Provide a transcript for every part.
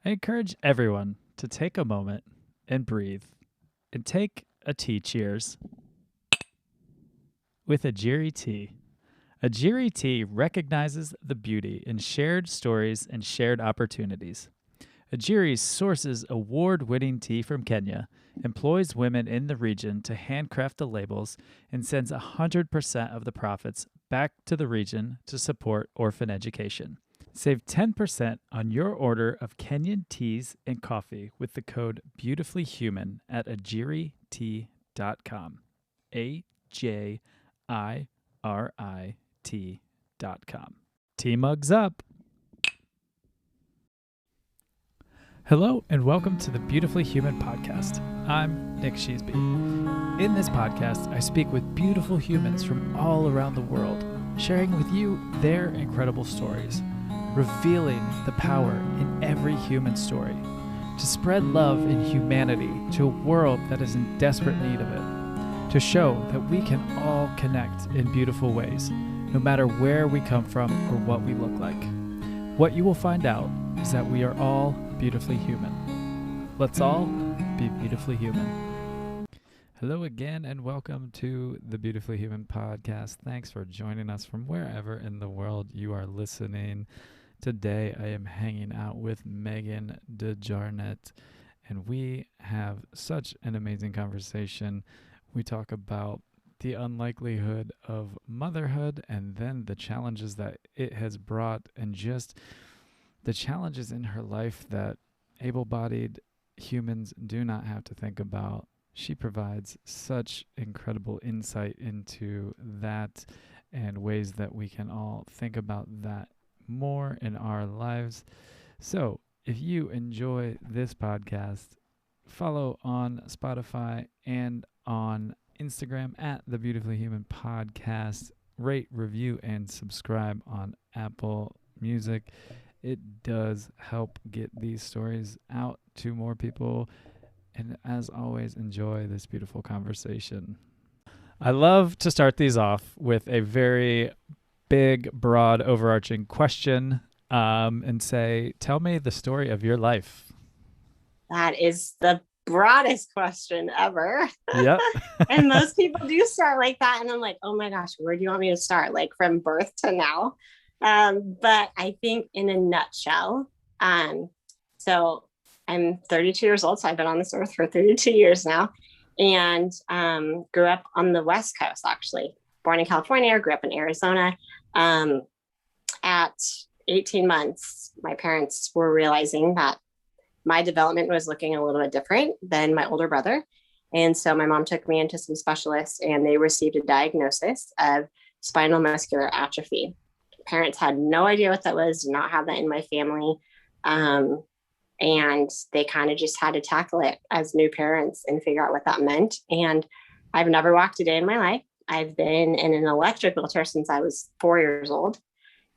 I encourage everyone to take a moment and breathe and take a tea cheers with a Jiri tea. A Jiri tea recognizes the beauty in shared stories and shared opportunities. Ajiri sources award-winning tea from Kenya, employs women in the region to handcraft the labels, and sends 100% of the profits back to the region to support orphan education. Save 10% on your order of Kenyan teas and coffee with the code BeautifullyHuman at ajiritea.com. AJIRIT.com. Tea mugs up. Hello and welcome to the Beautifully Human podcast. I'm Nick Sheesby. In this podcast, I speak with beautiful humans from all around the world, sharing with you their incredible stories, revealing the power in every human story, to spread love and humanity to a world that is in desperate need of it, to show that we can all connect in beautiful ways, no matter where we come from or what we look like. What you will find out is that we are all beautifully human. Let's all be beautifully human. Hello again and welcome to the Beautifully Human podcast. Thanks for joining us from wherever in the world you are listening. Today I am hanging out with Megan Dejarnett and we have such an amazing conversation. We talk about the unlikelihood of motherhood and then the challenges that it has brought and just the challenges in her life that able-bodied humans do not have to think about. She provides such incredible insight into that and ways that we can all think about that more in our lives. So if you enjoy this podcast, follow on Spotify and on Instagram at the Beautifully Human Podcast. Rate, review, and subscribe on Apple Music. It does help get these stories out to more people. And as always, enjoy this beautiful conversation. I love to start these off with a very big, broad, overarching question and say, tell me the story of your life. That is the broadest question ever. Yep. And most people do start like that. And I'm like, oh my gosh, where do you want me to start? Like from birth to now? But I think in a nutshell, so I'm 32 years old. So I've been on this earth for 32 years now and, grew up on the West Coast, actually born in California, grew up in Arizona. At 18 months, my parents were realizing that my development was looking a little bit different than my older brother. And so my mom took me into some specialists and they received a diagnosis of spinal muscular atrophy. Parents had no idea what that was, did not have that in my family. And they kind of just had to tackle it as new parents and figure out what that meant. And I've never walked a day in my life. I've been in an electric wheelchair since I was 4 years old.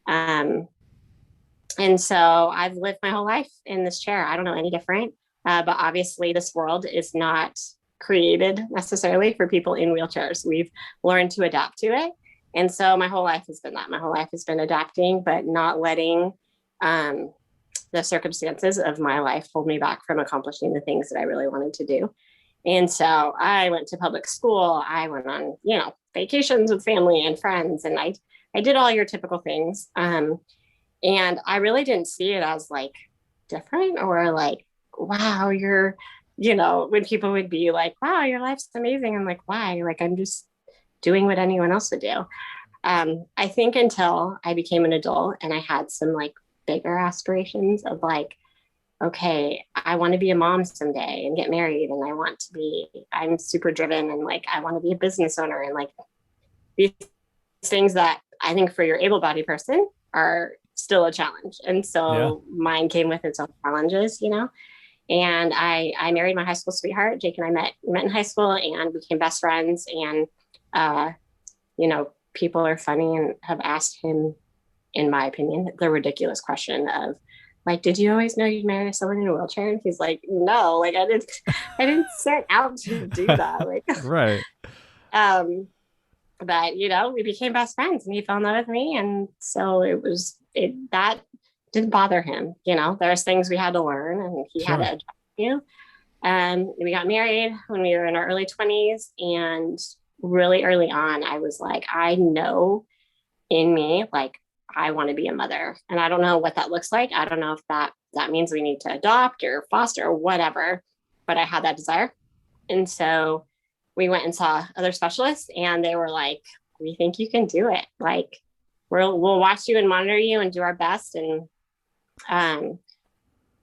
And so I've lived my whole life in this chair. I don't know any different. But obviously this world is not created necessarily for people in wheelchairs. We've learned to adapt to it. And so my whole life has been that. My whole life has been adapting, but not letting the circumstances of my life hold me back from accomplishing the things that I really wanted to do. And so I went to public school. I went on, vacations with family and friends, and I did all your typical things. And I really didn't see it as like different or like, wow, you're, when people would be like, wow, your life's amazing. I'm like, why? Like, I'm just doing what anyone else would do. I think until I became an adult and I had some like bigger aspirations of like, okay, I want to be a mom someday and get married. And I'm super driven and like, I want to be a business owner and like these things that I think for your able-bodied person are still a challenge. And so mine came with its own challenges, and I married my high school sweetheart. Jake and I met in high school and became best friends. And, people are funny and have asked him, in my opinion, the ridiculous question of like, did you always know you'd marry someone in a wheelchair? And he's like, no, like I didn't set out to do that. Like, Right. But we became best friends and he fell in love with me. And so that didn't bother him. There's things we had to learn and he had to Sure. adjust to. We got married when we were in our early 20s. And really early on, I was like, I know in me, like, I want to be a mother. And I don't know what that looks like. I don't know if that means we need to adopt or foster or whatever, but I had that desire. And so we went and saw other specialists and they were like, we think you can do it. Like, we'll watch you and monitor you and do our best. And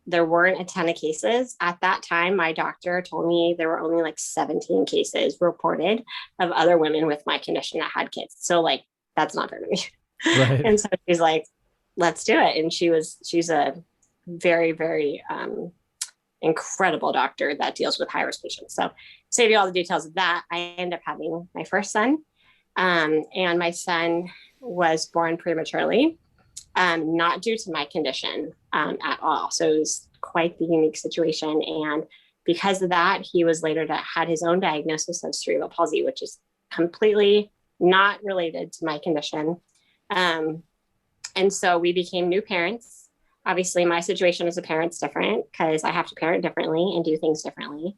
there weren't a ton of cases. At that time, my doctor told me there were only like 17 cases reported of other women with my condition that had kids. So like, that's not very many. Right. And so she's like, let's do it. And she's a very, very incredible doctor that deals with high risk patients. So save you all the details of that. I ended up having my first son. And my son was born prematurely. Not due to my condition at all. So it was quite the unique situation. And because of that, he was later had his own diagnosis of cerebral palsy, which is completely not related to my condition. And so we became new parents. Obviously, my situation as a parent is different because I have to parent differently and do things differently.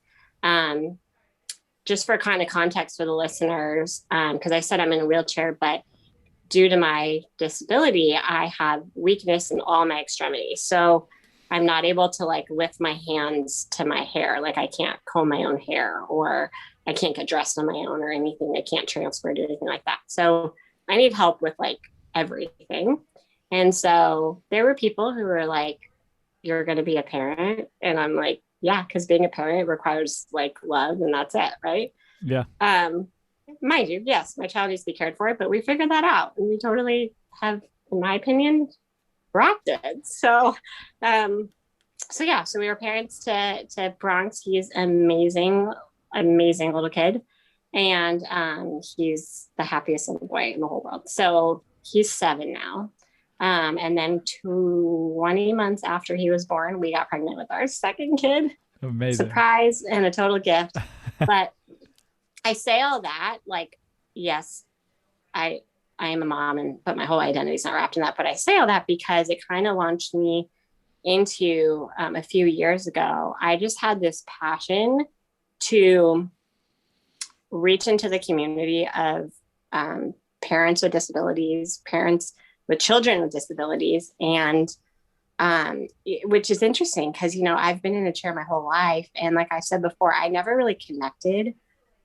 Just for kind of context for the listeners, because I said I'm in a wheelchair, but due to my disability, I have weakness in all my extremities. So I'm not able to like lift my hands to my hair. Like I can't comb my own hair or I can't get dressed on my own or anything. I can't transfer to anything like that. So I need help with like everything. And so there were people who were like, you're going to be a parent. And I'm like, yeah, because being a parent requires like love and that's it. Right. Yeah. Mind you, yes, my child needs to be cared for, but we figured that out and we totally have, in my opinion, rocked it. So we were parents to Bronx. He's amazing little kid. And he's the happiest little boy in the whole world. So he's 7 now. And then 20 months after he was born, we got pregnant with our second kid. Amazing. Surprise and a total gift. But I say all that, like, yes, I am a mom, but my whole identity is not wrapped in that. But I say all that because it kind of launched me into a few years ago. I just had this passion to reach into the community of parents with disabilities, parents with children with disabilities, and which is interesting because, I've been in a chair my whole life. And like I said before, I never really connected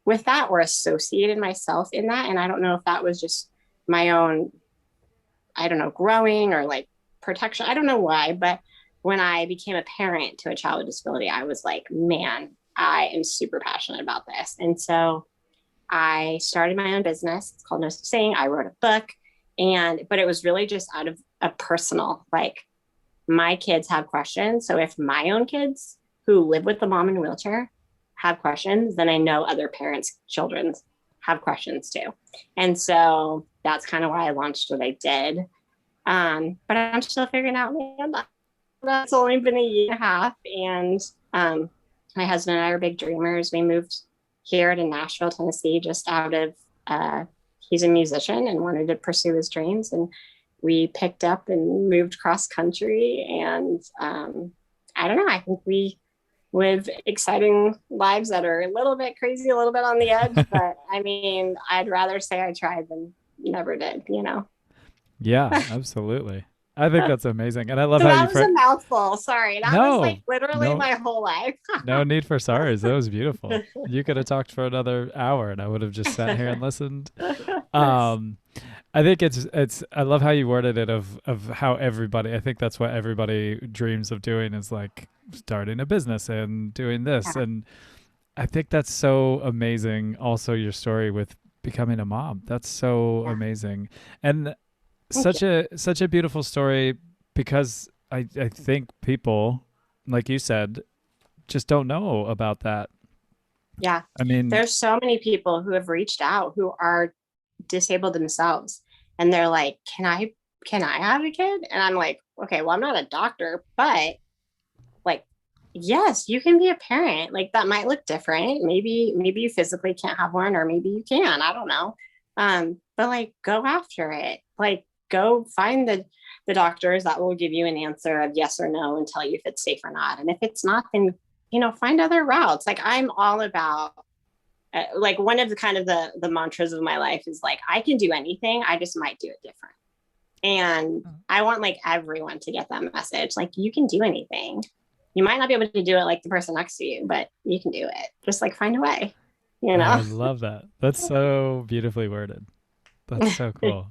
with that or associated myself in that. And I don't know if that was just my own, I don't know, growing or like protection. I don't know why, but when I became a parent to a child with disability, I was like, man, I am super passionate about this. And so I started my own business. It's called No Such Thing. I wrote a book but it was really just out of a personal, like my kids have questions. So if my own kids who live with the mom in a wheelchair have questions, then I know other parents' children have questions too. And so that's kind of why I launched what I did. But I'm still figuring out, man, that's only been a year and a half. And my husband and I are big dreamers. We moved here to Nashville, Tennessee, just out of, he's a musician and wanted to pursue his dreams. And we picked up and moved cross country. And I don't know, I think we live exciting lives that are a little bit crazy, a little bit on the edge. But I mean, I'd rather say I tried than never did, Yeah, absolutely. I think that's amazing. And I love so how that was a mouthful. Sorry. That was like literally my whole life. No need for sorries. That was beautiful. You could have talked for another hour and I would have just sat here and listened. I think I love how you worded it of how everybody, I think that's what everybody dreams of doing is like starting a business and doing this. Yeah. And I think that's so amazing. Also your story with becoming a mom. That's so amazing. And such a beautiful story because I think people, like you said, just don't know about that. Yeah. I mean, there's so many people who have reached out who are disabled themselves and they're like, can I have a kid? And I'm like, okay, well, I'm not a doctor, but like, yes, you can be a parent. Like that might look different. Maybe you physically can't have one, or maybe you can, I don't know. But like, go after it. Like, go find the doctors that will give you an answer of yes or no and tell you if it's safe or not. And if it's not, then, find other routes. Like I'm all about, like one of the kind of the mantras of my life is like, I can do anything. I just might do it different. And I want like everyone to get that message. Like you can do anything. You might not be able to do it like the person next to you, but you can do it. Just like find a way, I love that. That's so beautifully worded. That's so cool.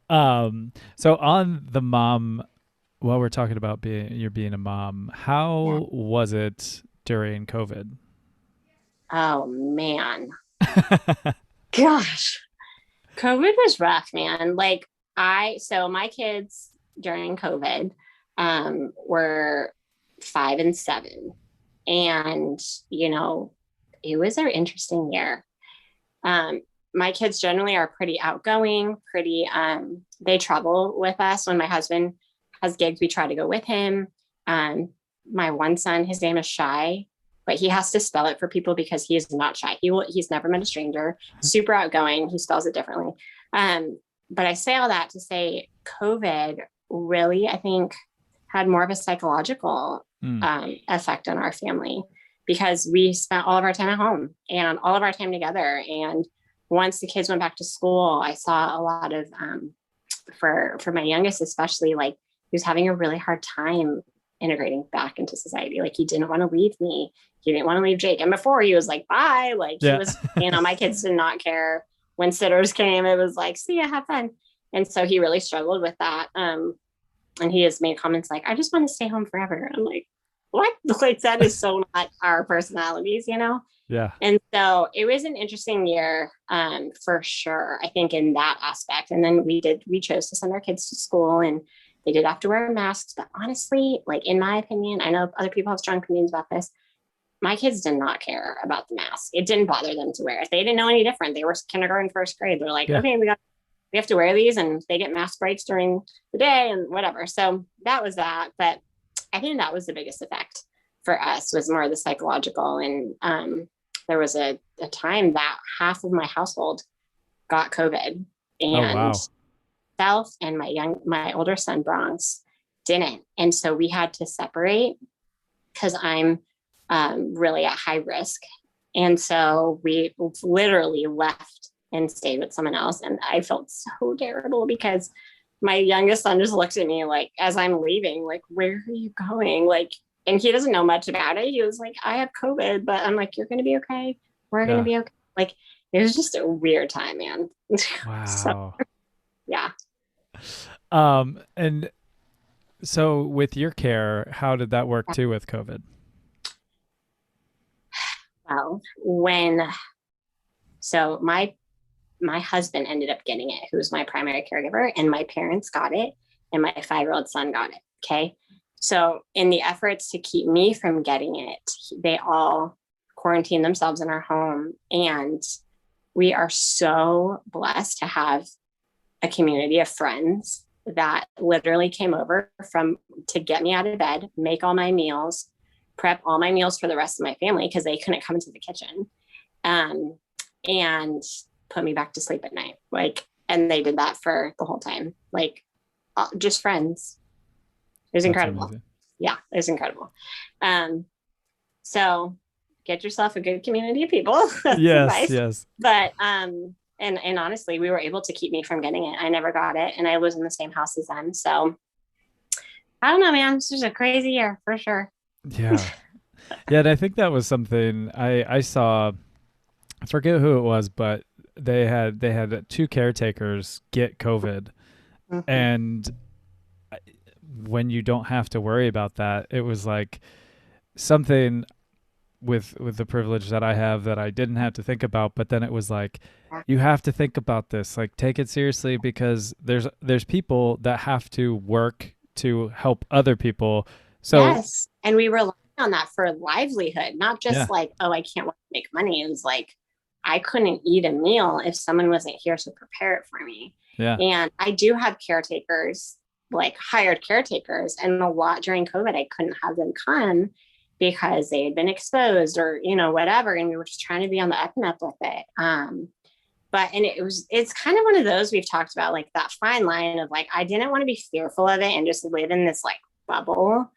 So on the mom, while we're talking about you're being a mom, how was it during COVID? Oh man. Gosh. COVID was rough, man. Like so my kids during COVID were 5 and 7. And, it was an interesting year. My kids generally are pretty outgoing, they travel with us. When my husband has gigs, we try to go with him. My one son, his name is Shy, but he has to spell it for people because he is not shy. He's never met a stranger, super outgoing. He spells it differently. But I say all that to say COVID really, I think, had more of a psychological effect on our family because we spent all of our time at home and all of our time together. And once the kids went back to school, I saw a lot of, for my youngest, especially, like he was having a really hard time integrating back into society. Like he didn't want to leave me. He didn't want to leave Jake. And before he was like, bye. Like he was, my kids did not care when sitters came. It was like, see ya, have fun. And so he really struggled with that. And he has made comments like, I just want to stay home forever. I'm like, what? Like that is so not our personalities, Yeah. And so it was an interesting year for sure, I think, in that aspect. And then we chose to send our kids to school and they did have to wear masks. But honestly, like in my opinion, I know other people have strong opinions about this. My kids did not care about the mask. It didn't bother them to wear it. They didn't know any different. They were kindergarten, first grade. They're like, okay, we have to wear these and they get mask breaks during the day and whatever. So that was that. But I think that was the biggest effect for us was more the psychological. And there was a time that half of my household got COVID and self and my older son Bronx didn't. And so we had to separate because I'm really at high risk. And so we literally left and stayed with someone else. And I felt so terrible because my youngest son just looked at me like, as I'm leaving, like, where are you going? Like, and he doesn't know much about it. He was like, I have COVID, but I'm like, you're going to be okay. We're going to be okay. Like, it was just a weird time, man. Wow. So, yeah. And so with your care, how did that work too with COVID? Well, so my husband ended up getting it, who was my primary caregiver, and my parents got it, and my 5-year-old son got it. Okay. So in the efforts to keep me from getting it, they all quarantined themselves in our home. And we are so blessed to have a community of friends that literally came over to get me out of bed, make all my meals, prep all my meals for the rest of my family because they couldn't come into the kitchen, and put me back to sleep at night. Like, and they did that for the whole time, like just friends. It was incredible. Amazing. Yeah, it was incredible. So get yourself a good community of people. Yes, yes. But and honestly, we were able to keep me from getting it. I never got it, and I was in the same house as them. So I don't know, man. This was a crazy year for sure. Yeah, yeah. And I think that was something I saw. I forget who it was, but they had 2 caretakers get COVID, and when you don't have to worry about that, it was like something with the privilege that I have that I didn't have to think about. But then it was like, you have to think about this, like take it seriously because there's people that have to work to help other people. So yes, and we rely on that for livelihood, not just like, oh, I can't make money. It was like, I couldn't eat a meal if someone wasn't here to prepare it for me. Yeah. And I do have caretakers, like hired caretakers, and a lot during COVID, I couldn't have them come because they had been exposed or, whatever. And we were just trying to be on the up and up with it. and it's kind of one of those we've talked about, like that fine line of like, I didn't want to be fearful of it and just live in this like bubble,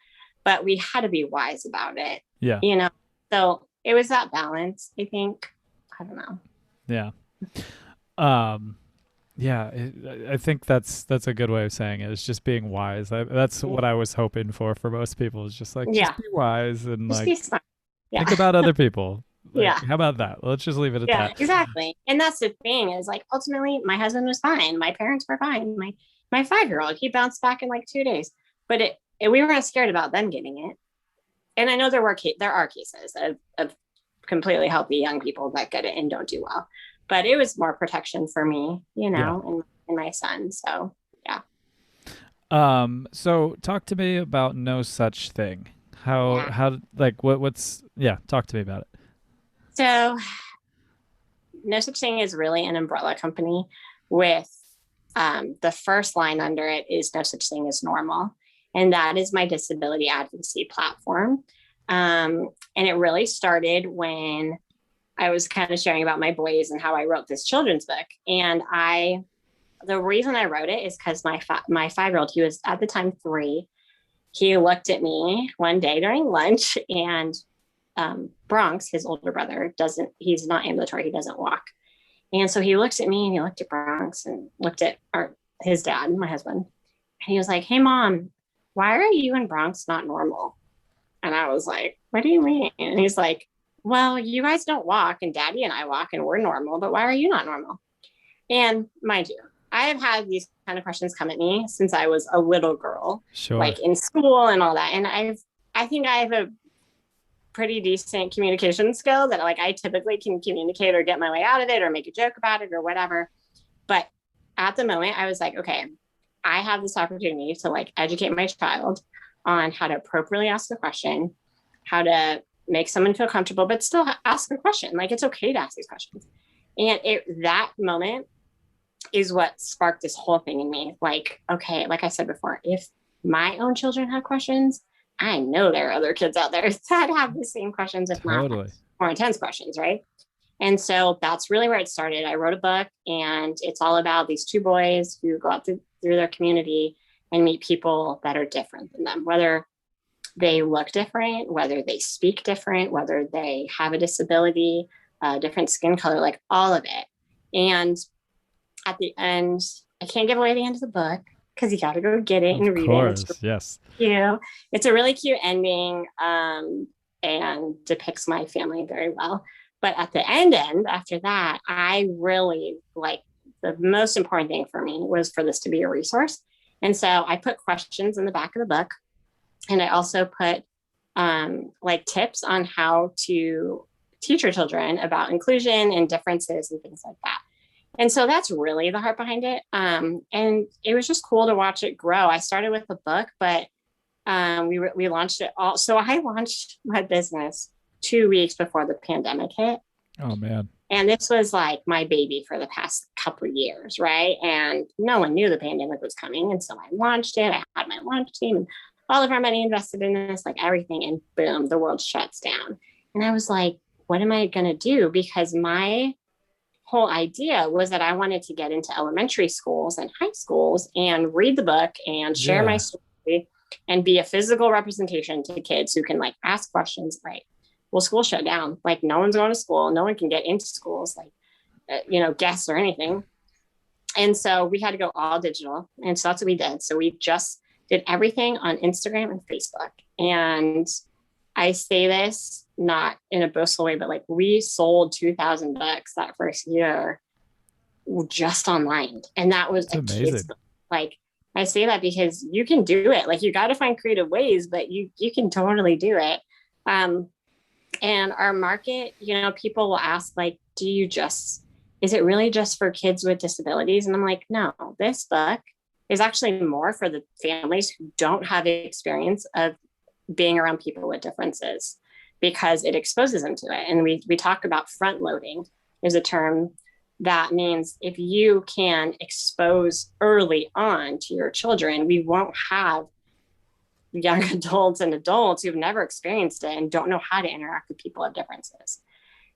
but we had to be wise about it, Yeah. you know? So it was that balance, I think. I don't know. Yeah. Um, yeah, I think that's a good way of saying it. It's just being wise. That's what I was hoping for most people. Is just like, just Yeah. be wise and Just like be smart. Yeah. think about other people. Like, Yeah. how about that? Let's just leave it at Yeah, that. exactly. And that's the thing is like ultimately my husband was fine. My parents were fine. My 5-year-old, he bounced back in like 2 days. But we weren't scared about them getting it. And I know there are cases of completely healthy young people that get it and don't do well. But it was more protection for me, Yeah. and my son. So yeah. So talk to me about no such thing. Yeah. How like what's yeah, talk to me about it. So no such thing is really an umbrella company with the first line under it is no such thing as normal. And that is my disability advocacy platform. And it really started when I was kind of sharing about my boys and how I wrote this children's book. And the reason I wrote it is because my 5-year-old, he was at the time 3. He looked at me one day during lunch, and Bronx, his older brother, he's not ambulatory, he doesn't walk. And so he looked at me and he looked at Bronx and looked at his dad, my husband. And he was like, "Hey, Mom, why are you and Bronx not normal?" And I was like, "What do you mean?" And he's like, "Well, you guys don't walk and Daddy and I walk and we're normal, but why are you not normal?" And mind you, I have had these kind of questions come at me since I was a little girl, Sure. like in school and all that. And I think I have a pretty decent communication skill that like I typically can communicate or get my way out of it or make a joke about it or whatever. But at the moment I was like, okay, I have this opportunity to like educate my child on how to appropriately ask a question, how to make someone feel comfortable, but still ask a question. Like it's okay to ask these questions. And that moment is what sparked this whole thing in me. Like, okay, like I said before, if my own children have questions, I know there are other kids out there that have the same questions, if not Totally. more intense questions, right? And so that's really where it started. I wrote a book, and it's all about these 2 boys who go out through their community and meet people that are different than them, whether they look different, whether they speak different, whether they have a disability, different skin color, like all of it. And at the end, I can't give away the end of the book because you got to go get it and read it. Of course, yes. It's a really cute ending, and depicts my family very well. But at the end, after that, I really like the most important thing for me was for this to be a resource. And so I put questions in the back of the book, and I also put like tips on how to teach your children about inclusion and differences and things like that. And so that's really the heart behind it. And it was just cool to watch it grow. I started with the book, but we launched it all. So I launched my business 2 weeks before the pandemic hit. Oh man. And this was like my baby for the past couple of years, right? And no one knew the pandemic was coming. And so I launched it. I had my launch team and all of our money invested in this, like everything. And boom, the world shuts down. And I was like, what am I going to do? Because my whole idea was that I wanted to get into elementary schools and high schools and read the book and share my story and be a physical representation to kids who can like ask questions, right? Well, school shut down. Like no one's going to school. No one can get into schools, like, guests or anything. And so we had to go all digital. And so that's what we did. So we just did everything on Instagram and Facebook. And I say this not in a boastful way, but like we sold 2,000 books that first year just online. And that was That's amazing. Kid's book. Like I say that because you can do it. Like you got to find creative ways, but you can totally do it. And our market, people will ask like, is it really just for kids with disabilities? And I'm like, no, this book is actually more for the families who don't have experience of being around people with differences, because it exposes them to it. And we talk about front loading is a term that means if you can expose early on to your children, we won't have young adults and adults who've never experienced it and don't know how to interact with people of differences.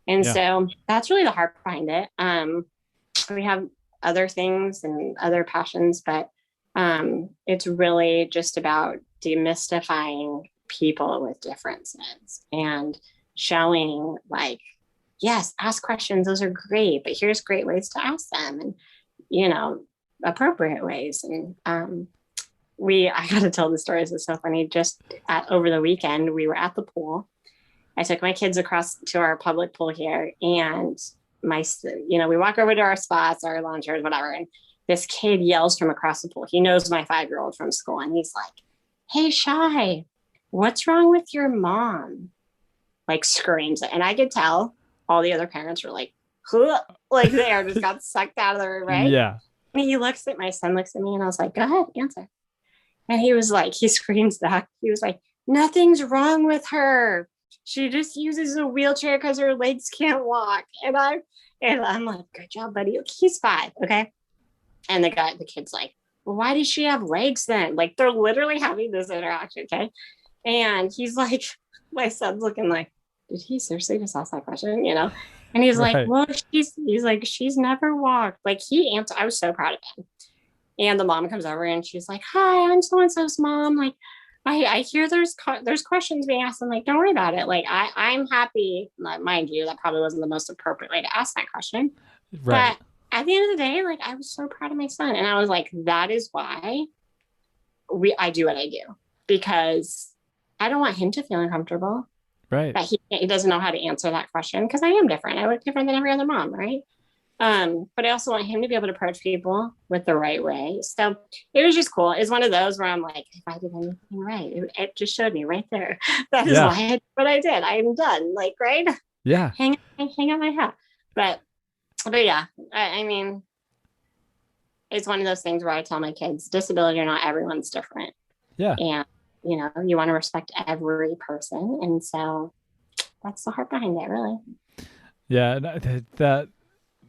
And so that's really the heart behind it. we have other things and other passions, but it's really just about demystifying people with differences and showing like, yes, ask questions. Those are great, but here's great ways to ask them and, you know, appropriate ways. And I got to tell the stories. It's so funny. Just over the weekend, we were at the pool. I took my kids across to our public pool here, and we walk over to our spots, our lawn chairs, whatever. And this kid yells from across the pool. He knows my 5-year-old from school, and he's like, "Hey, Shy, what's wrong with your mom?" Like screams it. And I could tell all the other parents were like, "Who?" Like the air just got sucked out of the room, right? Yeah. And my son looks at me, and I was like, "Go ahead, answer." And he was like, he screams back. He was like, "Nothing's wrong with her. She just uses a wheelchair because her legs can't walk." And I'm like, "Good job, buddy." He's 5, okay? And the kid's like, "Well, why does she have legs then?" Like they're literally having this interaction, okay? And he's like, my son's looking like, did he seriously just ask that question? You know? And he's like, "Well, she's never walked." Like he answered. I was so proud of him. And the mom comes over and she's like, "Hi, I'm so and so's mom. Like, I hear there's questions being asked." I'm like, "Don't worry about it. Like, I'm happy." Mind you, that probably wasn't the most appropriate way to ask that question. Right. But at the end of the day, like, I was so proud of my son, and I was like, that is why I do what I do, because I don't want him to feel uncomfortable. Right. That he doesn't know how to answer that question, because I am different. I look different than every other mom, right? But I also want him to be able to approach people with the right way. So it was just cool. It's one of those where I'm like, if I did anything right, it just showed me right there. That is why I did what I did. I am done. Like, right? Yeah. Hang out my hat. But yeah, I mean, it's one of those things where I tell my kids, disability or not, everyone's different. Yeah. And, you want to respect every person. And so that's the heart behind it, really. Yeah.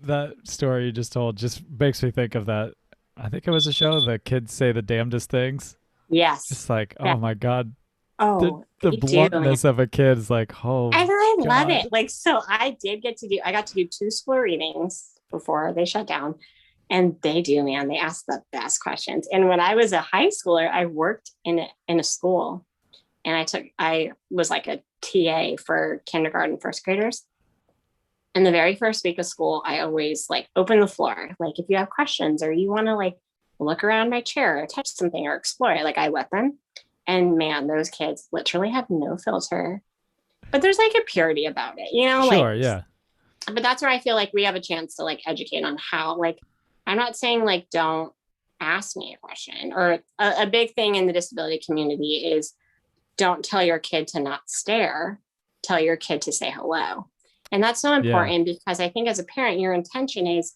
That story you just told just makes me think of that. I think it was a show. The kids say the damnedest things. Yes. Just like, yeah. oh my God. Oh, the bluntness of a kid is like, oh. And I love it. Like, so I got to do 2 school readings before they shut down. And they do, man. They ask the best questions. And when I was a high schooler, I worked in a school, and I was like a TA for kindergarten, first graders. And the very first week of school, I always like open the floor. Like, if you have questions or you want to like look around my chair or touch something or explore, like I let them. And man, those kids literally have no filter, but there's like a purity about it, Sure, like, yeah. But that's where I feel like we have a chance to like educate on how, like, I'm not saying like, don't ask me a question, or a big thing in the disability community is don't tell your kid to not stare, tell your kid to say hello. And that's so important because I think as a parent, your intention is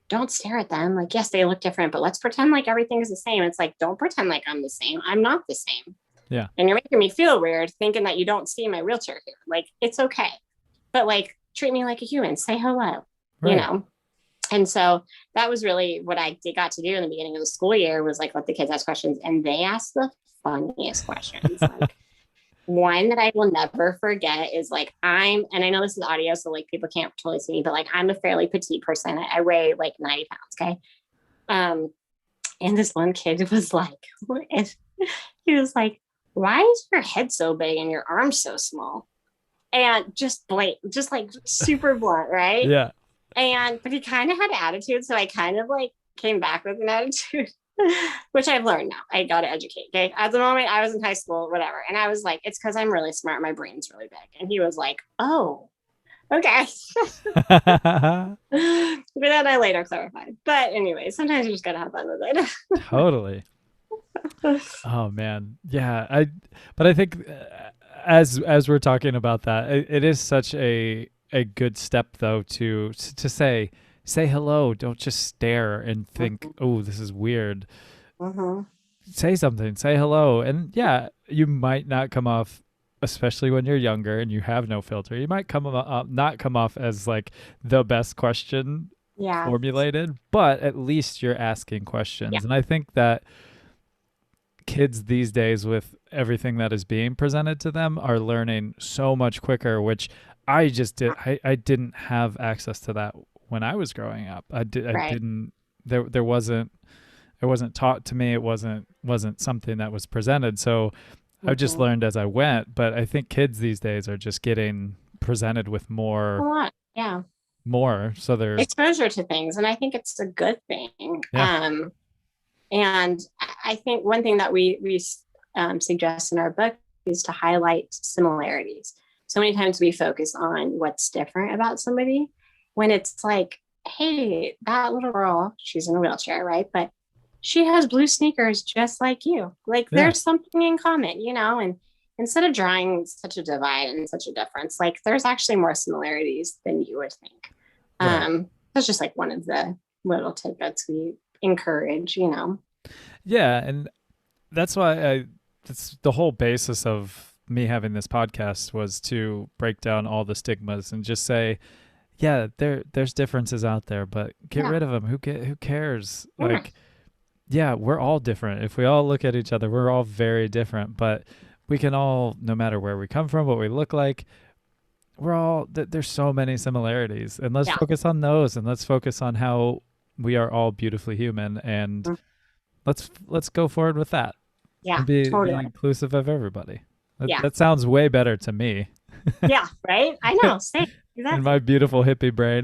don't stare at them. Like, yes, they look different, but let's pretend like everything is the same. It's like, don't pretend like I'm the same. I'm not the same. Yeah. And you're making me feel weird thinking that you don't see my wheelchair here. Like, it's okay. But like, treat me like a human, say hello, right. And so that was really what I got to do in the beginning of the school year, was like, let the kids ask questions, and they asked the funniest questions. Like, one that I will never forget is like, and I know this is audio, so like people can't totally see me, but like, I'm a fairly petite person. I weigh like 90 pounds. Okay. And this one kid was like, he was like, "Why is your head so big and your arms so small?" And just like super blunt, right? Yeah. But he kind of had attitude, so I kind of like came back with an attitude, which I've learned now. I got to educate. Okay. At the moment, I was in high school, whatever. And I was like, it's because I'm really smart. My brain's really big. And he was like, "Oh, okay." But then I later clarified. But anyway, sometimes you just got to have fun with it. Totally. Oh, man. Yeah. But I think as we're talking about that, it is such a good step, though, to say hello. Don't just stare and think, oh, this is weird. Say something, say hello. And yeah, you might not come off, especially when you're younger and you have no filter, you might not come off as like the best question formulated, but at least you're asking questions. And I think that kids these days, with everything that is being presented to them, are learning so much quicker, which I just did. I didn't have access to that when I was growing up. I Right. didn't there wasn't it wasn't taught to me. It wasn't something that was presented. So I just Hmm. learned as I went. But I think kids these days are just getting presented with A lot. Yeah. more. So they're Exposure to things. And I think it's a good thing. yeah, And I think one thing that we suggest in our book is to highlight similarities. So many times we focus on what's different about somebody when it's like, hey, that little girl, she's in a wheelchair, right? But she has blue sneakers just like you. Like yeah, there's something in common, and instead of drawing such a divide and such a difference, like there's actually more similarities than you would think. right. That's just like one of the little tidbits we encourage. Yeah, and that's why that's the whole basis of me having this podcast was to break down all the stigmas and just say, yeah, there's differences out there, but get Yeah. rid of them. Who cares? Yeah. Like, yeah, we're all different. If we all look at each other, we're all very different, but we can all, no matter where we come from, what we look like, we're all there's so many similarities, and let's Yeah. focus on those, and let's focus on how we are all beautifully human, and Mm. let's go forward with that Yeah. and be Totally. inclusive of everybody. Yeah. That sounds way better to me. Yeah. Right. I know. Same. In my Exactly. beautiful hippie brain,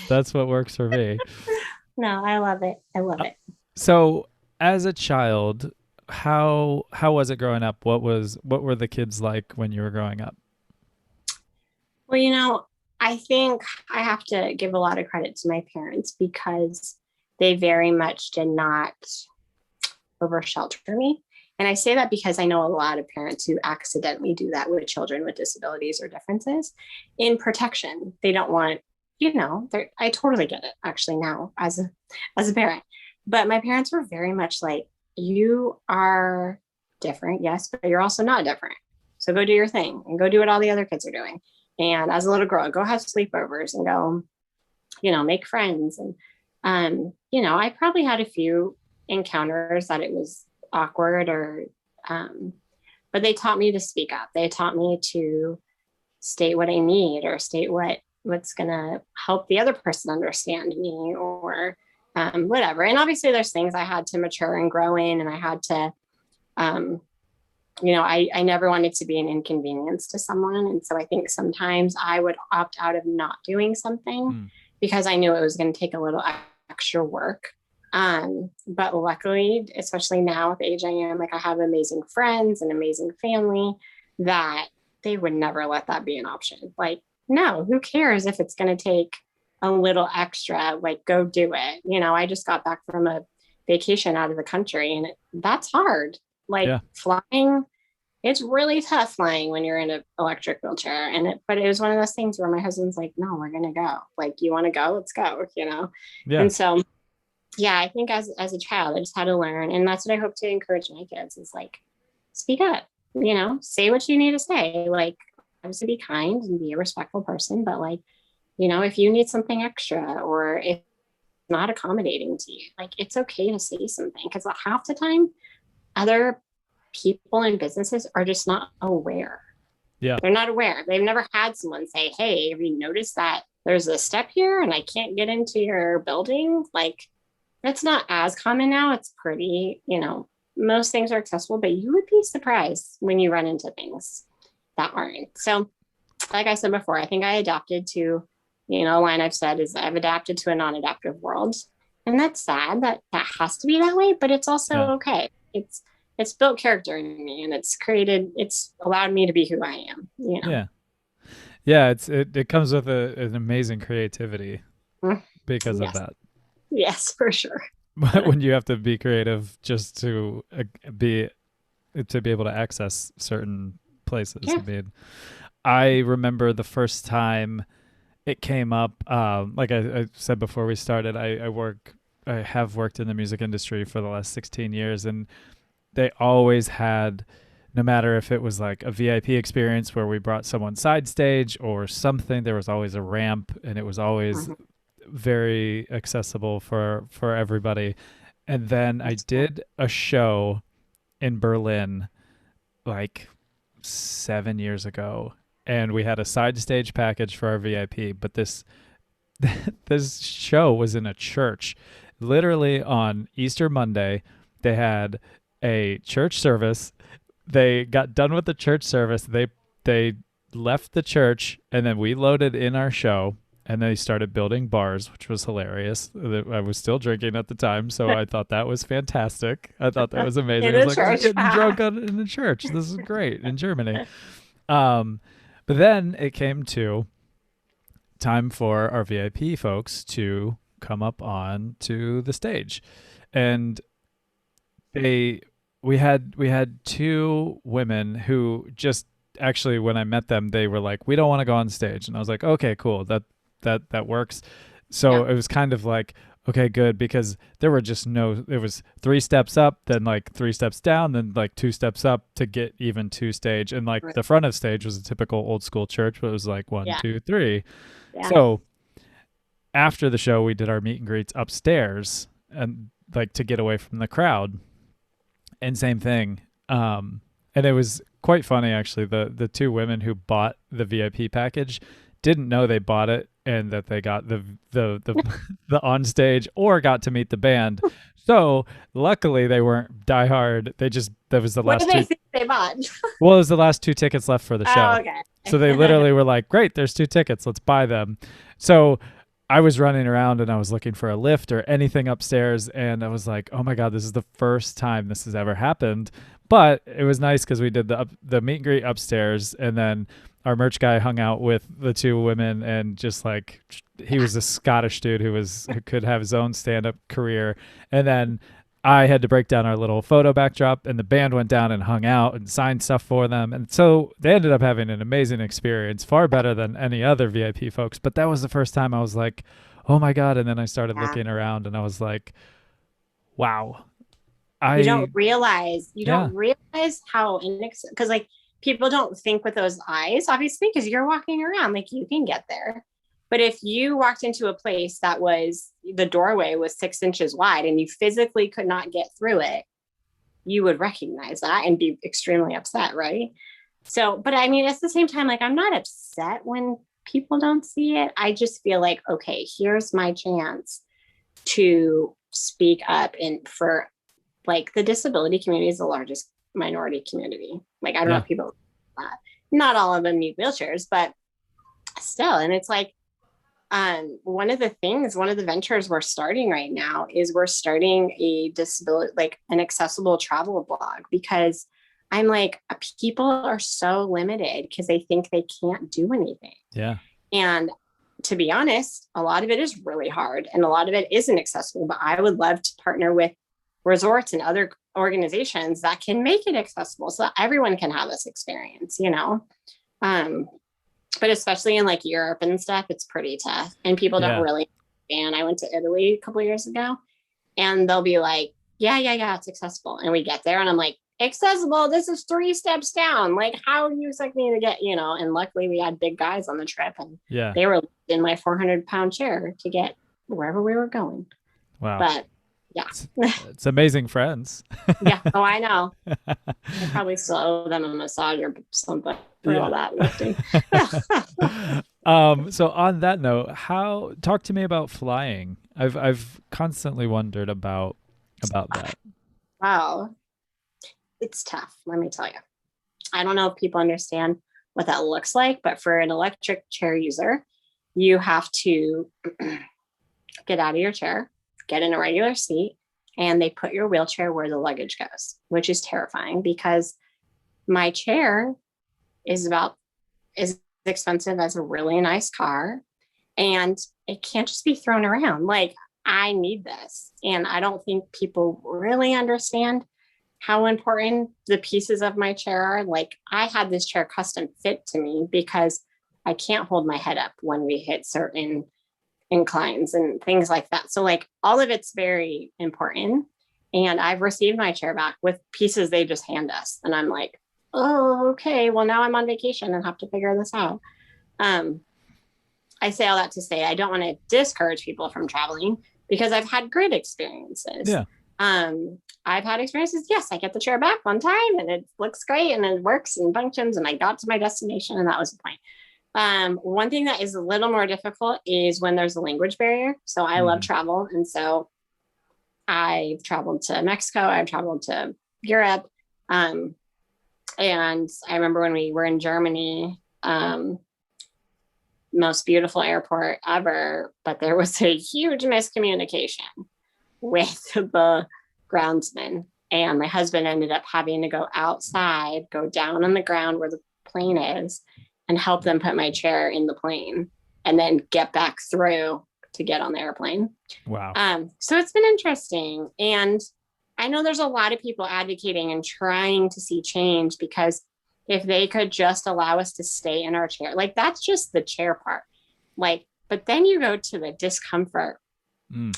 that's what works for me. No, I love it. I love Uh, it. So, as a child, how was it growing up? What were the kids like when you were growing up? Well, I think I have to give a lot of credit to my parents because they very much did not over shelter me. And I say that because I know a lot of parents who accidentally do that with children with disabilities or differences in protection. They don't want, I totally get it actually now as a parent. But my parents were very much like, you are different, yes, but you're also not different. So go do your thing and go do what all the other kids are doing. And as a little girl, go have sleepovers and go, make friends. And, I probably had a few encounters that it was awkward um, but they taught me to speak up. They taught me to state what I need or state what's going to help the other person understand me or whatever. And obviously there's things I had to mature and grow in, and I had to, um, I never wanted to be an inconvenience to someone. And so I think sometimes I would opt out of not doing something Hmm. because I knew it was going to take a little extra work. But luckily, especially now at the age I am, like I have amazing friends and amazing family that they would never let that be an option. Like, no, who cares if it's going to take a little extra? Like, go do it. I just got back from a vacation out of the country, and that's hard. Like Yeah, flying, it's really tough flying when you're in an electric wheelchair. But it was one of those things where my husband's like, no, we're gonna go. Like, you want to go? Let's go. yeah, And so, yeah, I think as a child, I just had to learn, and that's what I hope to encourage my kids is like, speak up. Say what you need to say. Like, obviously, be kind and be a respectful person, but like, if you need something extra or if it's not accommodating to you, like, it's okay to say something because half the time other people and businesses are just not aware. yeah, They're not aware. They've never had someone say, hey, have you noticed that there's a step here and I can't get into your building? Like, that's not as common now. It's pretty, most things are accessible, but you would be surprised when you run into things that aren't. So, like I said before, I think I adapted to, a line I've said is I've adapted to a non adaptive world. And that's sad that that has to be that way, but it's also yeah, okay. It's built character in me, and it's allowed me to be who I am. yeah, yeah. It comes with an amazing creativity Mm, because of yes. that. Yes, for sure. But when you have to be creative just be to be able to access certain places. Yeah. I mean, I remember the first time it came up. Like I said before we started, I have worked in the music industry for the last 16 years, and they always had, no matter if it was like a VIP experience where we brought someone side stage or something, there was always a ramp, and it was always Mhm. very accessible for everybody. And then I That's cool. did a show in Berlin like 7 years ago, and we had a side stage package for our VIP, but this this show was in a church. Literally on Easter Monday, they had a church service. They got done with the church service. They left the church, and then we loaded in our show, and they started building bars, which was hilarious. I was still drinking at the time, so I thought that was fantastic. I thought that was amazing. In I a was like, I'm church. getting drunk in the church. This is great in Germany. But then it came to time for our VIP folks to come up on to the stage, and we had two women who just actually, when I met them, they were like, we don't want to go on stage, and I was like, okay, cool, that works. So Yeah. it was kind of like, okay, good, because there were just no, it was 3 steps up, then like 3 steps down, then like 2 steps up to get even to stage, and like Right. the front of stage was a typical old school church, but it was like one, Yeah. 2, 3. Yeah. So after the show, we did our meet and greets upstairs, and like to get away from the crowd. And same thing. And it was quite funny actually. The two women who bought the VIP package didn't know they bought it and that they got the the on stage or got to meet the band. So luckily they weren't diehard. That was the What last do they two. think they bought? Well, it was the last 2 tickets left for the show. Oh, okay. So they literally were like, great, there's 2 tickets. Let's buy them. So I was running around and I was looking for a lift or anything upstairs. And I was like, oh my God, this is the first time this has ever happened. But it was nice because we did the meet and greet upstairs. And then our merch guy hung out with the 2 women, and just like, he was a Scottish dude who could have his own stand-up career. And then I had to break down our little photo backdrop, and the band went down and hung out and signed stuff for them. And so they ended up having an amazing experience, far better than any other VIP folks. But that was the first time I was like, oh my God. And then I started looking around and I was like, wow. You don't realize how because like people don't think with those eyes, obviously, because you're walking around, like you can get there. But if you walked into a place that was, the doorway was 6 inches wide and you physically could not get through it, you would recognize that and be extremely upset, right? So, but I mean, at the same time, like, I'm not upset when people don't see it. I just feel like, okay, here's my chance to speak up. And for like, the disability community is the largest minority community. Like, I don't know if people, not all of them need wheelchairs, but still. And it's like, one of the ventures we're starting right now is we're starting a disability, like an accessible travel blog, because I'm like, people are so limited because they think they can't do anything. Yeah. And to be honest, a lot of it is really hard and a lot of it isn't accessible, but I would love to partner with resorts and other organizations that can make it accessible so that everyone can have this experience, you know? But especially in like Europe and stuff, it's pretty tough and people don't really understand. I went to Italy a couple of years ago and they'll be like, yeah, it's accessible. And we get there and I'm like, accessible, this is 3 steps down. Like, how do you expect me to get, you know? And luckily we had big guys on the trip and they were in my 400-pound chair to get wherever we were going. Wow. But yeah, it's amazing friends. Yeah. Oh, I know. I probably still owe them a massage or something for all that lifting. So on that note, talk to me about flying. I've constantly wondered about that. Wow. It's tough. Let me tell you. I don't know if people understand what that looks like, but for an electric chair user, you have to get out of your chair, get in a regular seat, and they put your wheelchair where the luggage goes, which is terrifying because my chair is about as expensive as a really nice car and it can't just be thrown around. Like, I need this. And I don't think people really understand how important the pieces of my chair are. Like, I had this chair custom fit to me because I can't hold my head up when we hit certain inclines and things like that. So like, all of it's very important. And I've received my chair back with pieces they just hand us. And I'm like, oh, okay, well, now I'm on vacation and have to figure this out. I say all that to say, I don't want to discourage people from traveling because I've had great experiences. Yeah. I've had experiences. Yes, I get the chair back one time and it looks great and it works and functions and I got to my destination and that was the point. One thing that is a little more difficult is when there's a language barrier. So I love travel. And so I've traveled to Mexico, I've traveled to Europe. And I remember when we were in Germany, most beautiful airport ever, but there was a huge miscommunication with the groundsman. And my husband ended up having to go outside, go down on the ground where the plane is, and help them put my chair in the plane and then get back through to get on the airplane. Wow. So it's been interesting. And I know there's a lot of people advocating and trying to see change, because if they could just allow us to stay in our chair, like that's just the chair part. Like, but then you go to the discomfort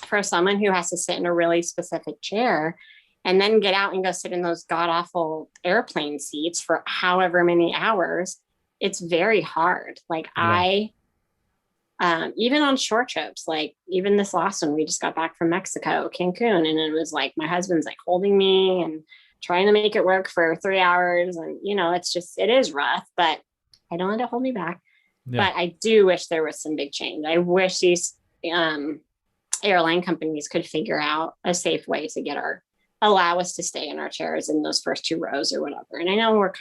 for someone who has to sit in a really specific chair and then get out and go sit in those god awful airplane seats for however many hours. It's very hard. Like even on short trips, like even this last one, we just got back from Mexico, Cancun, and it was like my husband's like holding me and trying to make it work for 3 hours. And, it is rough, but I don't let it hold me back. Yeah. But I do wish there was some big change. I wish these airline companies could figure out a safe way to allow us to stay in our chairs in those first 2 rows or whatever. And I know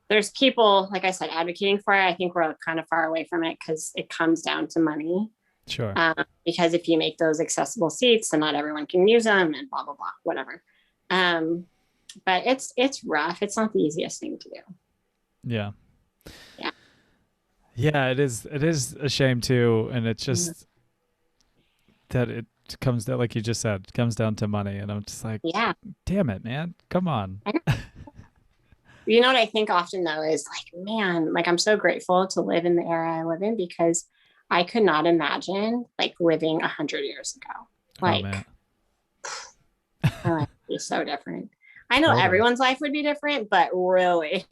there's people, like I said, advocating for it. I think we're kind of far away from it because it comes down to money. Sure. Because if you make those accessible seats, then not everyone can use them and blah, blah, blah, whatever. But it's rough. It's not the easiest thing to do. Yeah. Yeah. Yeah, it is a shame too. And it's just that it comes down, like you just said, it comes down to money. And I'm just like, yeah, damn it, man. Come on. You know what I think often though is like, man, like I'm so grateful to live in the era I live in, because I could not imagine like living 100 years ago. Like, my life would be so different. I know everyone's life would be different, but really,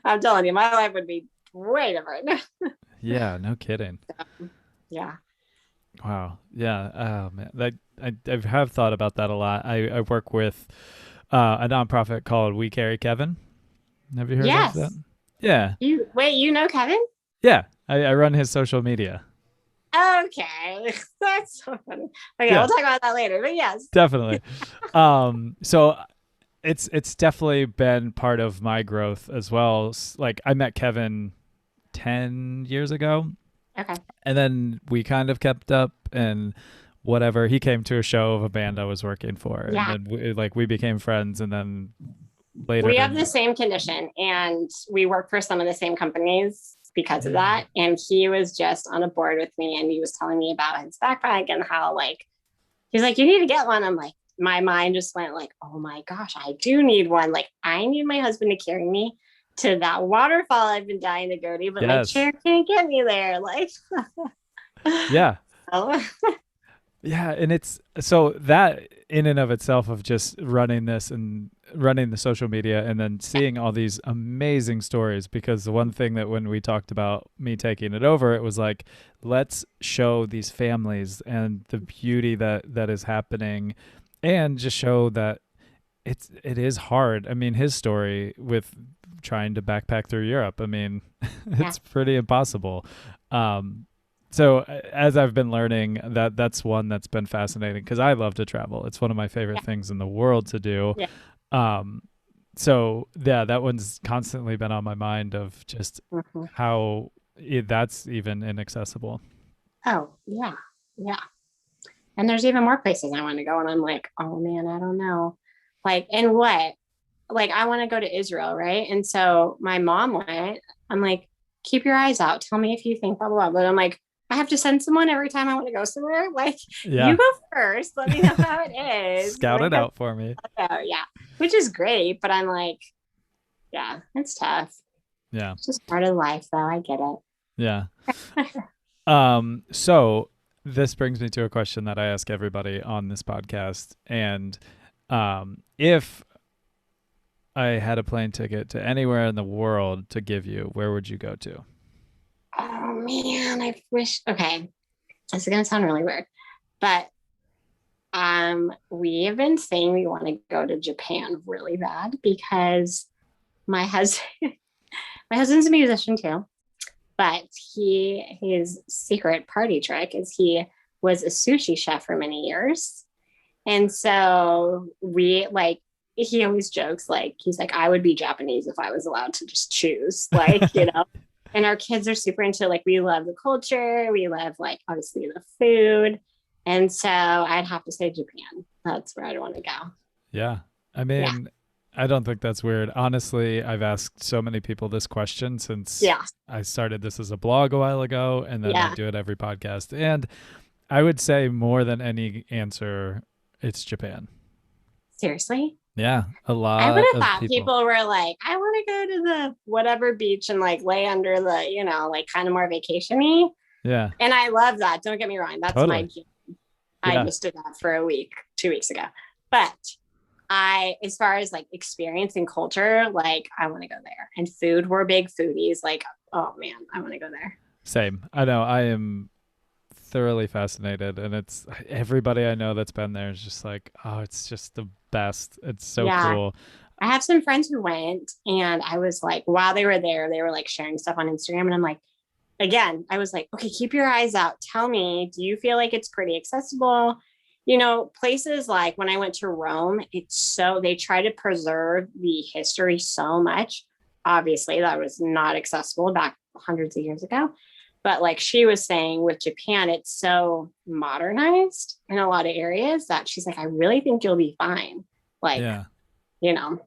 I'm telling you, my life would be way different. Yeah, no kidding. Yeah. Wow. Yeah. Oh man, I have thought about that a lot. I work with a nonprofit called We Carry Kevin. Have you heard of that? Yeah. You know Kevin? Yeah. I run his social media. Okay. That's so funny. Okay, yeah. We'll talk about that later, but yes. Definitely. So it's definitely been part of my growth as well. Like I met Kevin 10 years ago. Okay. And then we kind of kept up and whatever. He came to a show of a band I was working for. Yeah. And then we became friends, and then later. We have the same condition, and we work for some of the same companies because of that. And he was just on a board with me, and he was telling me about his backpack and how he's like, you need to get one. I'm like, my mind just went like, oh my gosh, I do need one. Like I need my husband to carry me to that waterfall I've been dying to go to, but my chair can't get me there. Like, yeah. Yeah. And it's so that in and of itself of just running this and running the social media and then seeing all these amazing stories, because the one thing that when we talked about me taking it over, it was like, let's show these families and the beauty that is happening, and just show that it is hard. I mean, his story with trying to backpack through Europe, I mean, it's pretty impossible. So as I've been learning, that's one that's been fascinating, because I love to travel. It's one of my favorite things in the world to do. Yeah. So yeah, that one's constantly been on my mind of just how that's even inaccessible. Oh yeah. Yeah. And there's even more places I want to go. And I'm like, oh man, I don't know. Like, and what? Like, I want to go to Israel, right? And so my mom went. I'm like, keep your eyes out. Tell me if you think blah, blah, blah. But I'm like, I have to send someone every time I want to go somewhere. Like, you go first. Let me know how it is. Scout it out for me. Yeah. Which is great. But I'm like, yeah, it's tough. Yeah. It's just part of life, though. I get it. Yeah. So this brings me to a question that I ask everybody on this podcast. And if I had a plane ticket to anywhere in the world to give you, where would you go to? Oh man, I wish. Okay, this is gonna sound really weird, but we have been saying we want to go to Japan really bad, because my husband's a musician too, But his secret party trick is he was a sushi chef for many years. And so he always jokes, like, he's like, I would be Japanese if I was allowed to just choose, like, and our kids are super into, like, we love the culture. We love, like, obviously the food. And so I'd have to say Japan. That's where I'd want to go. Yeah. I Yeah. mean, I don't think that's weird. Honestly, I've asked so many people this question since Yeah. I started this as a blog a while ago, and then I Yeah. do it every podcast. And I would say more than any answer, it's Japan. Seriously? Yeah, a I would lot have of thought people. people were like, I want to go to the whatever beach and like lay under the, like kind of more vacation-y. Yeah, And I love that. Don't get me wrong. That's my totally. jam. I Yeah, just did that for a week, 2 weeks ago. But as far as like experiencing culture, like I want to go there. And food, we're big foodies. Like, oh man, I want to go there. same. I know. I am thoroughly fascinated, and it's everybody I know that's been there is just like, oh, it's just the best. It's so Yeah. cool. I have some friends who went, and I was like, while they were there, they were like sharing stuff on Instagram. And I'm like, again, I was like, okay, keep your eyes out. Tell me, do you feel like it's pretty accessible? Places like when I went to Rome, they try to preserve the history so much. Obviously, that was not accessible back hundreds of years ago. But like she was saying with Japan, it's so modernized in a lot of areas that she's like, I really think you'll be fine. Like, Yeah. you know,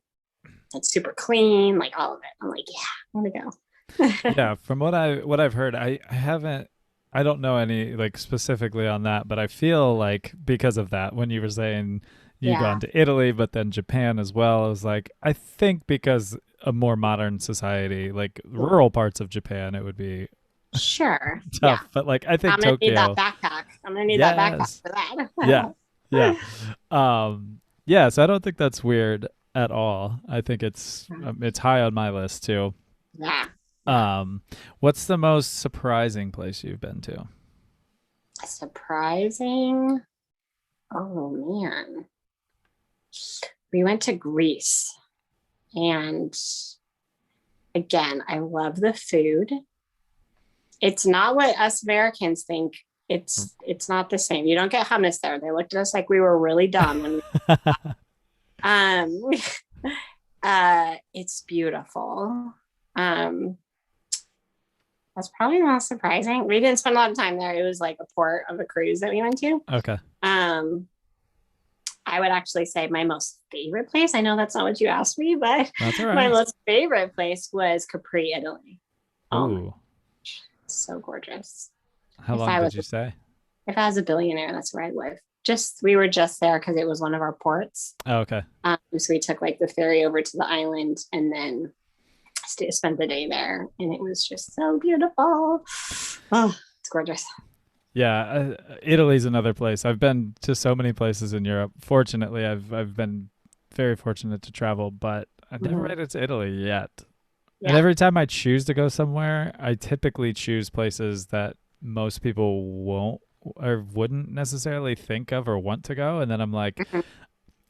it's super clean, like all of it. I'm like, yeah, I want to go. Yeah, from what I've heard, I haven't I don't know any like specifically on that, but I feel like because of that, when you were saying you Yeah, gone to Italy, but then Japan as well, I was like, I think because a more modern society, like rural parts of Japan, it would be sure. Yeah. tough. But like I think I'm gonna need that Tokyo, backpack. I'm gonna need that backpack yes, for that. yeah, yeah, yeah. So I don't think that's weird at all. I think it's high on my list too. Yeah. Yeah. Um, what's the most surprising place you've been to? Surprising. Oh man. We went to Greece, and again, I love the food. It's not what us Americans think. It's not the same. You don't get hummus there. They looked at us like we were really dumb when um it's beautiful. Um that's probably the most surprising. We didn't spend a lot of time there. It was like a port of a cruise that we went to. Okay. Um I would actually say my most favorite place. I know that's not what you asked me, but That's all my right. most favorite place was Capri, Italy. Oh my, Ooh. so gorgeous. How If long I did was you stay? if I was a billionaire, that's where I'd live. We were just there because it was one of our ports. Oh, okay. So we took like the ferry over to the island and then spent the day there, and it was just so beautiful. Oh, it's gorgeous. Yeah, Italy's another place. I've been to so many places in Europe. Fortunately, I've been very fortunate to travel, but I've never Mhm. made it to Italy yet. And Yeah, every time I choose to go somewhere, I typically choose places that most people won't or wouldn't necessarily think of or want to go. And then I'm like, Mhm.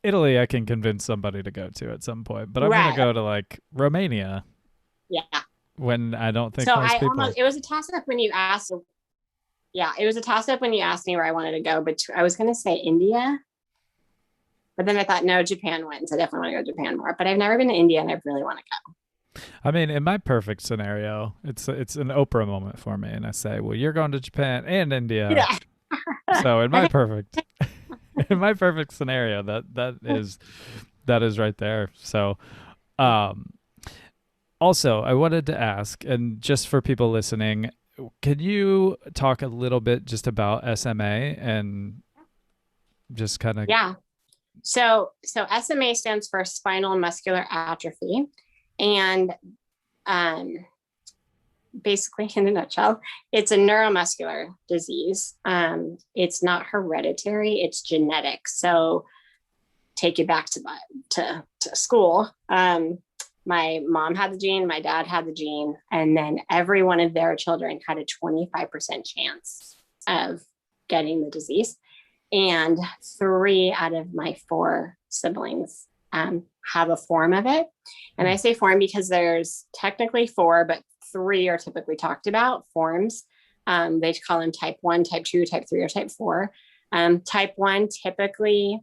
Italy, I can convince somebody to go to at some point, but I'm going to Right. go to like Romania Yeah. when I don't think So most people. it was a toss up when you asked. Yeah, it was a toss up when you asked me where I wanted to go, but I was going to say India, but then I thought, no, Japan wins. I definitely want to go to Japan more, but I've never been to India and I really want to go. I mean, in my perfect scenario, it's an Oprah moment for me, and I say, "Well, you're going to Japan and India." Yeah. So in I my think, perfect in my perfect scenario, that is right there. So, um, also, I wanted to ask, and just for people listening, can you talk a little bit just about SMA and just kind of yeah. So SMA stands for spinal muscular atrophy. And um, basically, in a nutshell, it's a neuromuscular disease. It's not hereditary, it's genetic. So take you back to school. My mom had the gene, my dad had the gene, and then every one of their children had a 25% chance of getting the disease. And 3 out of my 4 siblings have a form of it. And I say form because there's technically 4, but three are typically talked about forms. They call them type 1, type 2, type 3, or type 4. Type 1, typically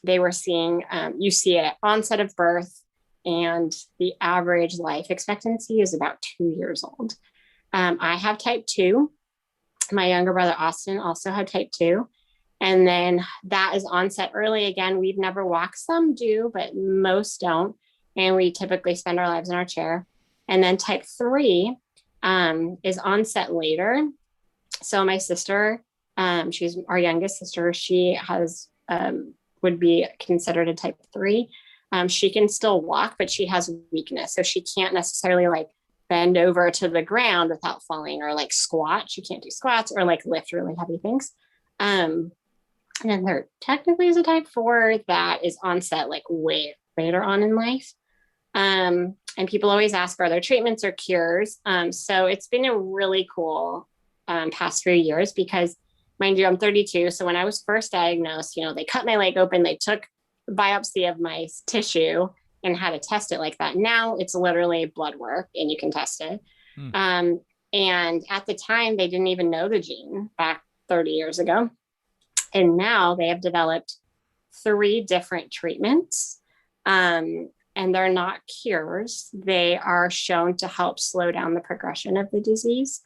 they were seeing, you see it at onset of birth, and the average life expectancy is about 2 years old. I have type 2. My younger brother, Austin, also had type 2. And then that is onset early. Again, we've never walked. Some do, but most don't. And we typically spend our lives in our chair. And then type 3 is onset later. So my sister, she's our youngest sister. She has, would be considered a type 3. She can still walk, but she has weakness. So she can't necessarily like bend over to the ground without falling, or like squat. She can't do squats or like lift really heavy things. And then there technically is a type 4 that is onset like way later on in life. And people always ask, are there treatments or cures? So it's been a really cool past few years, because mind you, I'm 32. So when I was first diagnosed, they cut my leg open, they took a biopsy of my tissue and had to test it like that. Now it's literally blood work and you can test it. And at the time, they didn't even know the gene back 30 years ago. And now they have developed 3 different treatments. And they're not cures. They are shown to help slow down the progression of the disease.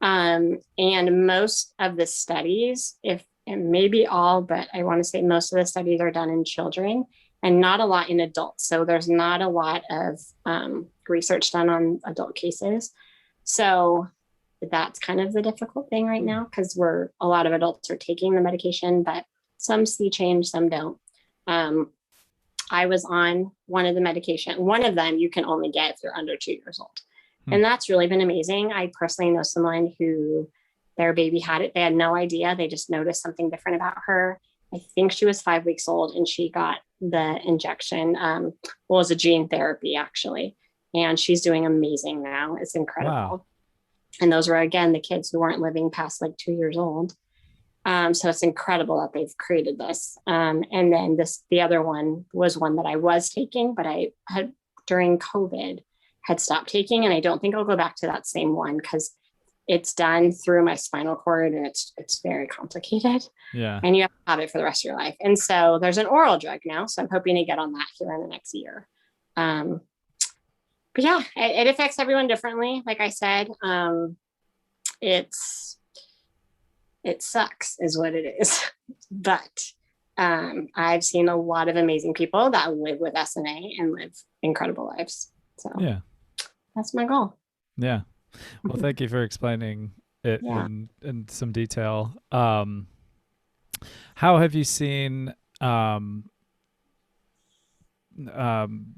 And most of the studies, and maybe all, but I want to say most of the studies are done in children and not a lot in adults. So there's not a lot of research done on adult cases. So that's kind of the difficult thing right now, because a lot of adults are taking the medication, but some see change, some don't. I was on one of the medication. One of them you can only get if you're under 2 years old. And that's really been amazing. I personally know someone who their baby had it. They had no idea. They just noticed something different about her. I think she was 5 weeks old and she got the injection. It was a gene therapy actually. And she's doing amazing now. It's incredible. Wow. And those were, again, the kids who weren't living past like 2 years old. So it's incredible that they've created this. And then the other one was one that I was taking, but I had during COVID had stopped taking. And I don't think I'll go back to that same one, because it's done through my spinal cord and it's very complicated. Yeah. And you have to have it for the rest of your life. And so there's an oral drug now. So I'm hoping to get on that here in the next year. But yeah, it affects everyone differently. Like I said, it sucks is what it is. But I've seen a lot of amazing people that live with SMA and live incredible lives. So yeah, that's my goal. Yeah. Well, thank you for explaining it in some detail. How have you seen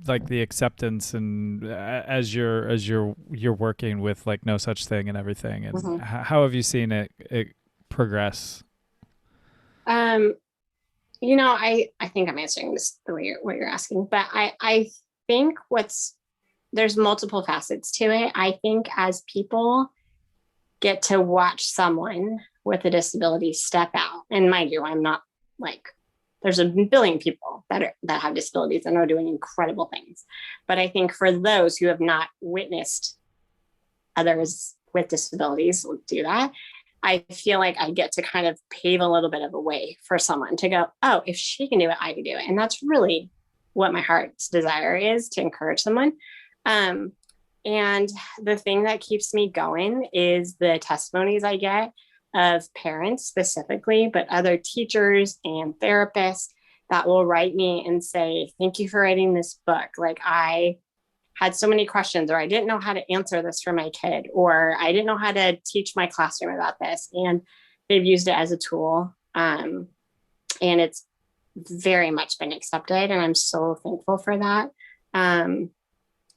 like the acceptance and as you're working with like No Such Thing and everything, and how have you seen it progress? I think I'm answering this the way what you're asking, but I think there's multiple facets to it. I think as people get to watch someone with a disability step out, and mind you, I'm not like, there's a billion people that have disabilities and are doing incredible things. But I think for those who have not witnessed others with disabilities do that, I feel like I get to kind of pave a little bit of a way for someone to go, oh, if she can do it, I can do it. And that's really what my heart's desire is, to encourage someone. And the thing that keeps me going is the testimonies I get of parents specifically, but other teachers and therapists that will write me and say, thank you for writing this book. Like, I had so many questions, or I didn't know how to answer this for my kid, or I didn't know how to teach my classroom about this. And they've used it as a tool. And it's very much been accepted. And I'm so thankful for that.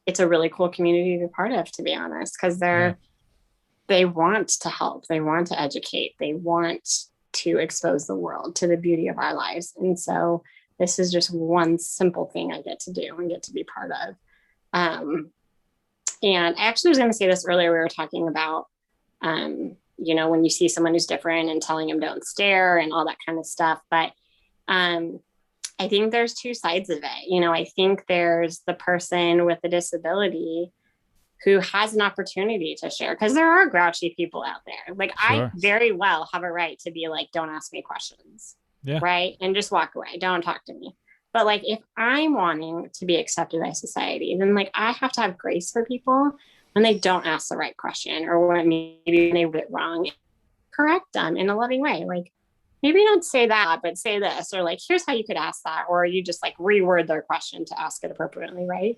It's a really cool community to be part of, to be honest, because they want to help. They want to educate. They want to expose the world to the beauty of our lives. And so this is just one simple thing I get to do and get to be part of. And I actually was going to say this earlier. We were talking about, when you see someone who's different and telling them don't stare and all that kind of stuff. But I think there's two sides of it. I think there's the person with a disability who has an opportunity to share, because there are grouchy people out there. Like Sure. I very well have a right to be like, don't ask me questions. Yeah. Right. And just walk away. Don't talk to me. But like, if I'm wanting to be accepted by society, then like I have to have grace for people when they don't ask the right question, or when maybe they get it wrong, correct them in a loving way. Like, maybe don't say that, but say this, or like, here's how you could ask that, or you just like reword their question to ask it appropriately. Right.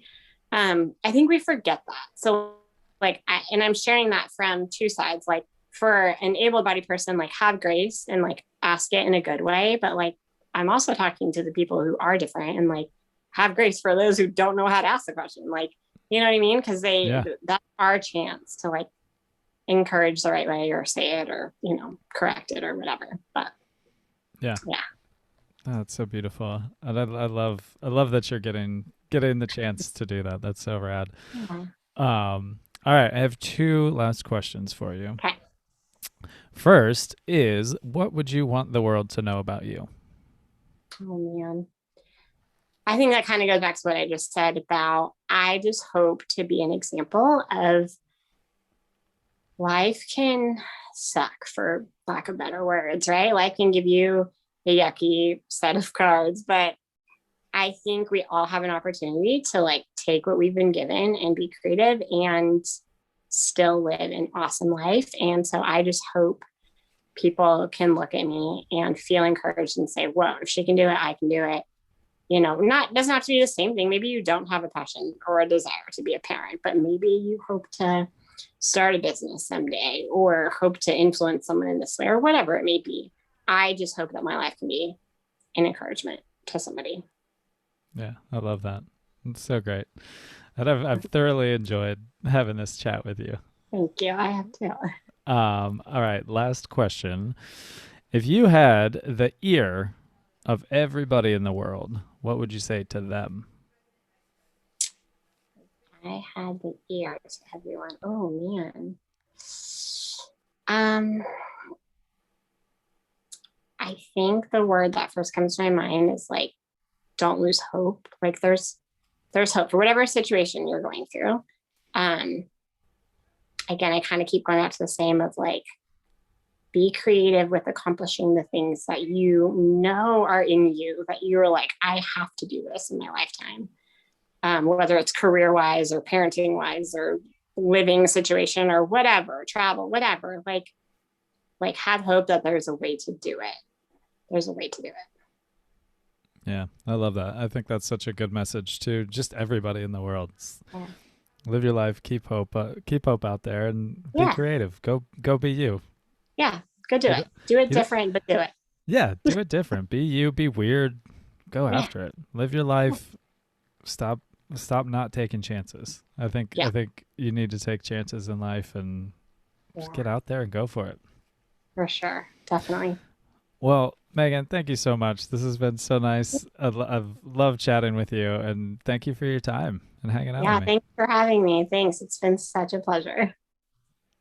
I think we forget that. So like, and I'm sharing that from two sides. Like, for an able-bodied person, like, have grace and like ask it in a good way. But like, I'm also talking to the people who are different, and like, have grace for those who don't know how to ask the question. Like, you know what I mean? Because that's our chance to like encourage the right way, or say it, or, you know, correct it, or whatever. But yeah. Oh, that's so beautiful. And I love that you're getting the chance to do that. That's so rad. yeah. All right, I have two last questions for you. Okay. First is, what would you want the world to know about you? Oh man. I think that kind of goes back to what I just said about, I just hope to be an example of life can suck, for lack of better words, right? Life can give you a yucky set of cards, but I think we all have an opportunity to like take what we've been given and be creative and still live an awesome life. And so I just hope people can look at me and feel encouraged and say, whoa, if she can do it, I can do it. You know, doesn't have to be the same thing. Maybe you don't have a passion or a desire to be a parent, but maybe you hope to start a business someday, or hope to influence someone in this way, or whatever it may be. I just hope that my life can be an encouragement to somebody. Yeah, I love that. It's so great. And I've thoroughly enjoyed having this chat with you. Thank you. I have to. All right, last question. If you had the ear of everybody in the world, what would you say to them? I had the ear to everyone. Oh man. I think the word that first comes to my mind is like, don't lose hope. Like, there's hope for whatever situation you're going through. Again, I kind of keep going back to the same of like, be creative with accomplishing the things that you know are in you, that you're like, I have to do this in my lifetime. Whether it's career wise, or parenting wise, or living situation, or whatever, travel, whatever, like have hope that there's a way to do it. There's a way to do it. Yeah, I love that. I think that's such a good message to just everybody in the world. Yeah. Live your life, keep hope out there, and be creative. Go be you. Yeah, go do it. Do it different, but do it. Yeah, do it different. Be you, be weird. Go after it. Live your life. Stop not taking chances. I think you need to take chances in life, and just get out there and go for it. For sure. Definitely. Well, Megan, thank you so much. This has been so nice. I've loved chatting with you, and thank you for your time and hanging out with me. Yeah, thanks for having me. Thanks. It's been such a pleasure.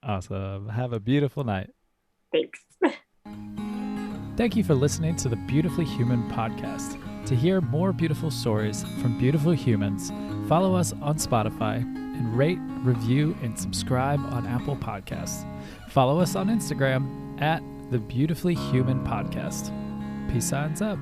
Awesome. Have a beautiful night. Thanks. Thank you for listening to the Beautifully Human podcast. To hear more beautiful stories from beautiful humans, follow us on Spotify and rate, review, and subscribe on Apple Podcasts. Follow us on Instagram at the Beautifully Human Podcast. Peace signs up.